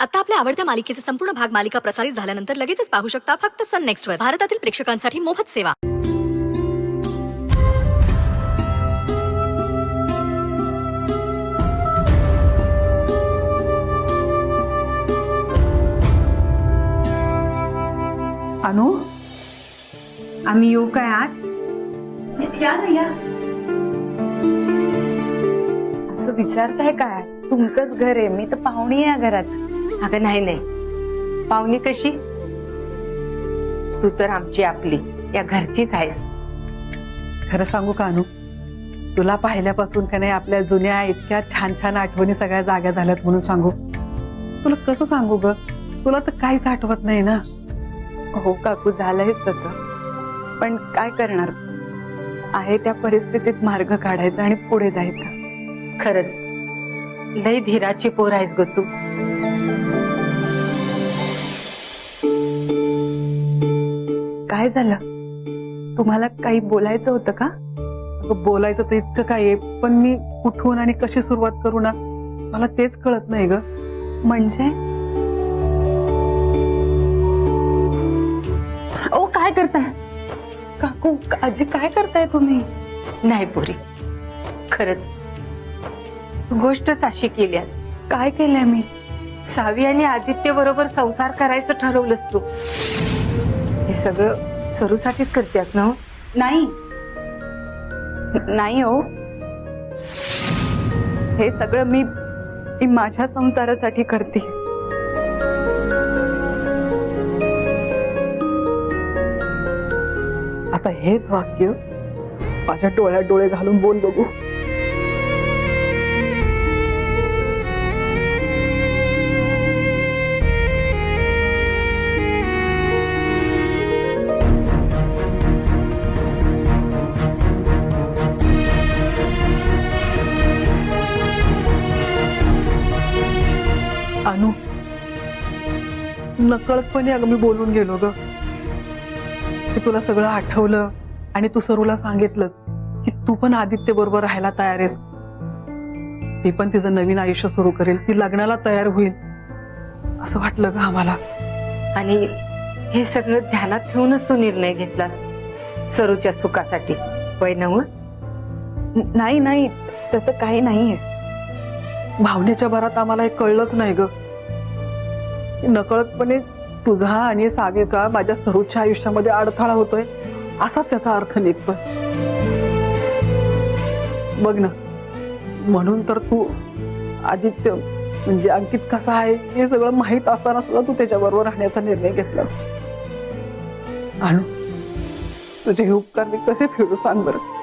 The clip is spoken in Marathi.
आता आपल्या आवडत्या मालिकेचे संपूर्ण भाग मालिका प्रसारित झाल्यानंतर लगेचच पाहू शकता फक्त सन नेक्स्ट वर. भारतातील प्रेक्षकांसाठी मोफत सेवा. अनु, आम्ही येऊ काय आत? या ना या. असं विचारताय काय? तुमचंच घर आहे, मी तर पाहुणी आहे घरात. अगं नाही नाही, पाहुणी कशी? तू तर आमची आपली या घरचीच आहेस. खरं सांगू का अनु, तुला पाहिल्यापासून का नाही आपल्या जुन्या इतक्या छान छान आठवणी सगळ्या जाग्या झाल्यात म्हणून सांगू. तुला कसं सांगू ग, तुला तर काहीच आठवत नाही ना. हो काकू, झालंयच तसं, पण काय करणार, आहे त्या परिस्थितीत मार्ग काढायचा आणि पुढे जायचं. खरंच लई धीराची पोर आहेस ग तू. काय झालं, तुम्हाला काही बोलायचं होतं का? बोलायचं तर इतकं काय आहे, पण मी कुठून आणि कशी सुरुवात करू ना, मला तेच कळत नाही ग. म्हणजे ओ काय करताय काकू, आजी काय करताय तुम्ही? नाही पोरी, खरंच गोष्टच अशी केलीस. काय केलंय मी? सावी आणि आदित्य बरोबर संसार करायचं ठरवलंस तू. हे सगळं सरूसाठीच करतेस ना? नाही नाही हो, हे सगळं मी माझ्या संसारासाठी करते. आता हेच वाक्य माझ्या डोळ्यात डोळे घालून बोल बघू. अनु, नकळतपणे अगं मी बोलून गेलो ग. की तुला सगळं आठवलं आणि तू सरूला सांगितलं की तू पण आदित्य बरोबर राहायला तयार आहेस. ती पण तिचं नवीन आयुष्य सुरू करेल, ती लग्नाला तयार होईल असं वाटलं ग आम्हाला. आणि हे सगळं ध्यानात ठेवूनच तू निर्णय घेतलास सरूच्या सुखासाठी, वय नव? नाही नाही, तसं काही नाहीये. भावनेच्या भरात आम्हाला हे कळलंच नाही ग. नकळतपणे तुझा आणि सावीचा माझ्या सरूच्या आयुष्यामध्ये अडथळा होतोय असा त्याचा अर्थ निघतोय. बघ ना, म्हणून तर तू आदित्य म्हणजे अंकित कसा आहे हे सगळं माहित असताना सुद्धा तू त्याच्याबरोबर राहण्याचा निर्णय घेतला. आणि तुझे हे उपकार मी कसे फेडू सांग बरं.